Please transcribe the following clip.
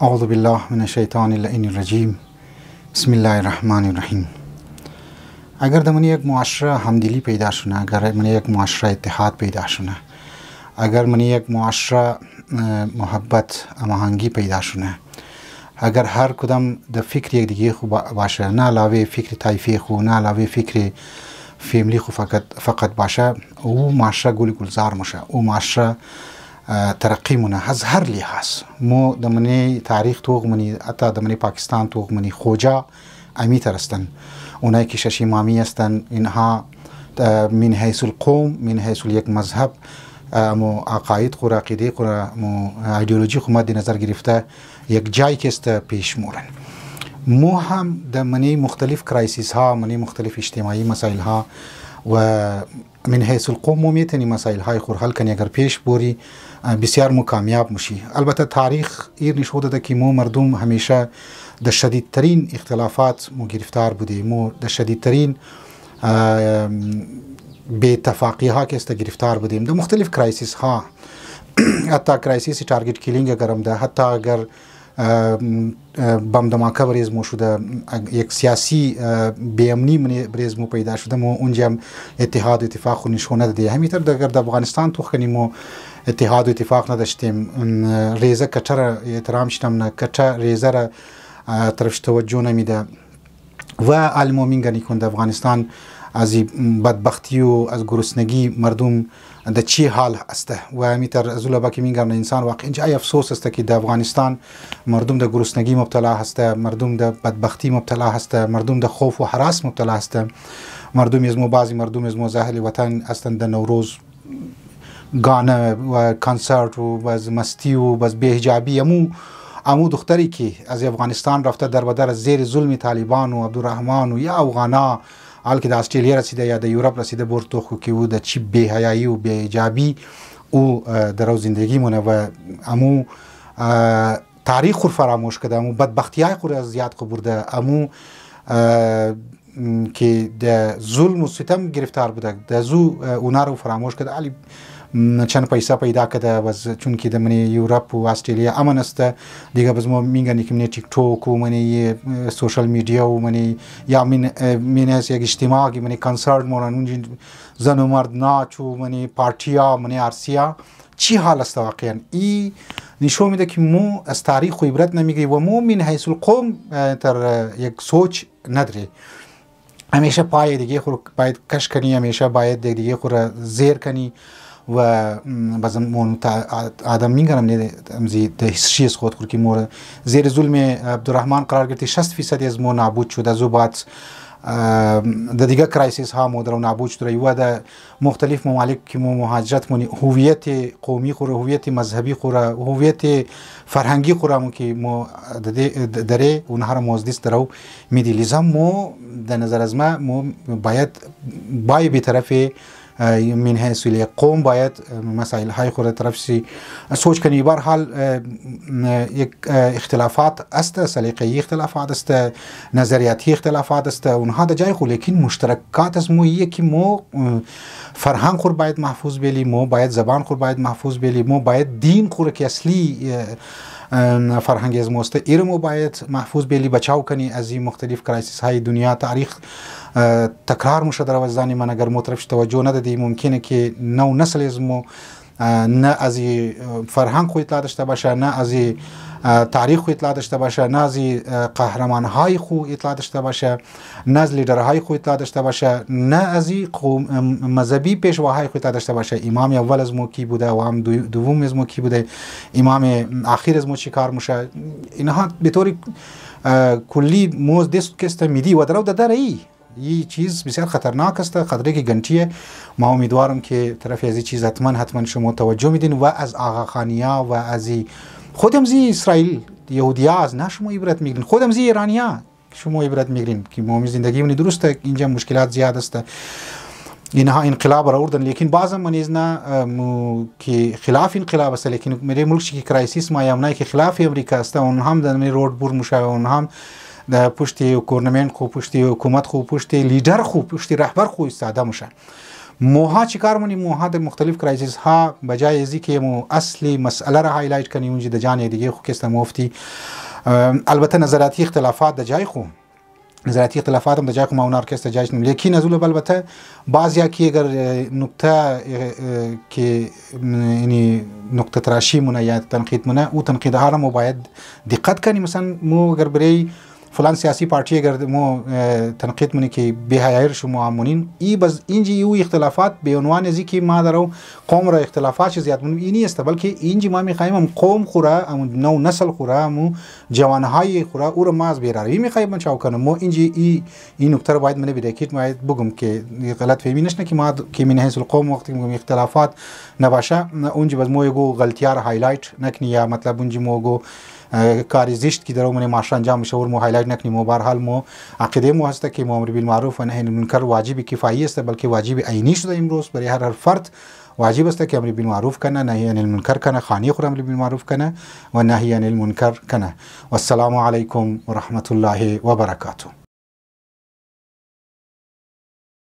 اعوذ بالله من الشیطان اللعین الرجیم. بسم الله الرحمن الرحیم. اگر در من یک معاشره همدلی پیدا شونه، اگر من یک معاشره اتحاد پیدا شونه، اگر من یک معاشره محبت هماهنگی پیدا شونه، اگر هر کدام د فکر یک دیگه خو باشه، نه علاوه فکر طایفی خو، نه علاوه فکر فیملی خو فقط باشه، او معاشره گلزار میشه، او معاشره ترقی مونه از هر لحاظ. مو د منی تاریخ توغ منی، حتی د منی پاکستان توغ منی خوجا امیتر هستن، اونایی که شش امامی هستن، اینها من حیث القوم، من حیث یک مذهب، مو عقاید خو، عقیده خو، مو ایدئولوژی خو مد نظر گرفته یک جای که است پیش مورن. مو هم د منی مختلف کرایسیس ها، منی مختلف اجتماعی مسائل ها و من حیث القوم مو میتونی مسائل های خور حل کنی. اگر پیش بوری بسیار مو کامیاب میشی. البته تاریخ ایر نشون داده که مو مردم همیشه د شدیدترین اختلافات مو گرفتار بودی، مو د شدیدترین به اتفاقی ها که است گرفتار بودیم، د مختلف کرایسیس ها، حتی کرایسیس تارگت کیلینگ اگرم ده، حتی اگر بم دماکه بریز مو شده، یک سیاسی بیامنی بریز مو پیدا شده، مو اونجا اتحاد و اتفاق نشونه داده. همینطور اگر در افغانستان تو خنی مو اتحاد و اتفاق نداشتیم، ریزه کچر احترام شدم نه، کچر ریزه را طرفش توجه نمیده و علمو مینگنی کند افغانستان از بدبختی و از گرسنگی مردم د چی حال است و همیتر از اول باکی مینگم انسان واقعا جای افسوس است که در افغانستان مردم د گرسنگی مبتلا هست، مردم د بدبختی مبتلا هست، مردم د خوف و هراس مبتلا هست. مردم از بعضی مردم از اهل وطن هستند د نوروز گانه و کنسرت و از مستی و از بی‌حجابی امو دختری که از افغانستان رفته در بدر زیر ظلم طالبان و عبدالرحمن و یا افغانا، حال که د استرالیا رسیده یا د یورپ رسیده برتو خو که او د چی بی‌حیایی و بی‌حجابی او در زندگی مونه و امو تاریخ خور فراموش کرده، امو بدبختی های خور از یاد خو برده، امو که د ظلم و ستم گرفتار بوده، د زو اونا رو فراموش کرده. علی چند پیسه پیدا کرده و چون که د منی یورپ و استرالیا امن است دیگه، باز ما میگن که منی تیک توک و منی سوشال میدیا و منی یا من از یک اجتماعی منی کنسرت مورن اونجا زن و مرد ناچ و منی پارتیا منی ارسیا چی حال است واقعا. ای نشون میده که مو از تاریخ و عبرت نمیگیری و مو من حیث القوم تر یک سوچ نداری. همیشه پای دیگه خور باید کش کنی، همیشه باید دیگه خور زیر کنی و بازم آدم میگم نه امزی ده حسیش خود خور که مور زیر ظلم عبدالرحمن قرار گرفتی، 60% از مو نابود شد. از او بعد د دیگه کرایسیس ها مو درو نابود شد و د مختلف ممالک که مو مهاجرت مونی هویت قومی خور، هویت مذهبی خور، هویت فرهنگی خور مو که مو دره اونها را موزدیس درو میدی. لذا مو در نظر از ما مو باید به طرف من حیث قوم باید مسائل های خود طرف سی سوچ کنی. بر حال یک اختلافات است، سلیقه‌ای اختلافات است، نظریاتی اختلافات است، اونها در جای خود، لیکن مشترکات از مو یکی مو فرهنگ خود باید محفوظ بیلی، مو باید زبان خود باید محفوظ بیلی، مو باید دین خود که اصلی فرهنگ از موسته ایرمو باید محفوظ بیلی، بچاو کنی از این مختلف کرایسیس های دنیا. تاریخ تکرار میشه در وزانی من اگر طرفش توجه ندادی ممکنه که نو نسل از مو نه از فرهنگ خو اطلاع داشته باشه، نه از تاریخ خو اطلاع داشته باشه، نه از قهرمان های خو اطلاع داشته باشه، نه از لیدر های خو اطلاع داشته باشه، نه از مذهبی پیشواهای خو اطلاع داشته باشه. امام اول از مو کی بوده و هم دوم از مو کی بوده، امام اخیر از مو چی کار میشه، اینها به طور کلی موز دست کست میدی و درو داره ای چیز بسیار خطرناک است، خطره که گنتیه. ما امیدوارم که طرف از این چیز حتما شما توجه میدین و از آقاخانیا و از خودم زی اسرائیل یهودیا از نه شما عبرت میگیرین، خودم زی ایرانیا شما عبرت میگیرین که ما زندگی من درسته، اینجا مشکلات زیاد است. اینها انقلاب را آوردن، لیکن بعضا منیز نه که خلاف انقلاب است، لیکن میره ملک که کرایسیس ما یامنای که خلاف امریکا است، اون هم در رود بور میشه، اون هم د پشت گورنمنت خو، پشت حکومت خو، پشت لیدر خو، پشت رهبر خو ایستاده میشه. موها چیکار مونی موها در مختلف کرایسیس ها بجای ازی که مو اصلی مسئله را هایلایت کنی اونجا در جانب دیگه خو کس مفتی البته نظراتی اختلافات در جای خو نظراتی اختلافات هم در جای خو ما اون ارکستر جایش نیم لیکن از اول البته بعضیا کی اگر نقطه که یعنی نقطه تراشی مونه یا تنقید مونه او تنقید ها را مو باید دقت کنی مثلا مو اگر برای فلان سیاسی پارتی اگر مو تنقید منی که بهایر شما امونین ای بس اینجی او اختلافات به عنوان ازی که ما درو قوم را اختلافات زیاد من اینی است بلکه اینجی ما میخوایم هم قوم خورا ام نو نسل خورا مو جوانهای خورا او را ما از بیراری میخوایم من چاو کنم مو اینجی این نکته رو باید من بدکیت باید بگم که غلط فهمی نشنه که ما که من حیث القوم وقتی میگم اختلافات نباشه اونجی بس مو یگو غلطیار هایلایت نکنی یا مطلب اونجی موگو کاری زشت که در اون معاشره انجام میشه و مو هایلایت نکنیم و به هر حال مو عقیده مو هست که امر بالمعروف و نهی عن المنکر واجب کفایی است بلکه واجب عینی شده امروز برای هر فرد واجب است که امر بالمعروف کنه نهی عن المنکر کنه خانی خود امر بالمعروف کنه و نهی عن المنکر کنه. والسلام علیکم و رحمت الله و برکاته.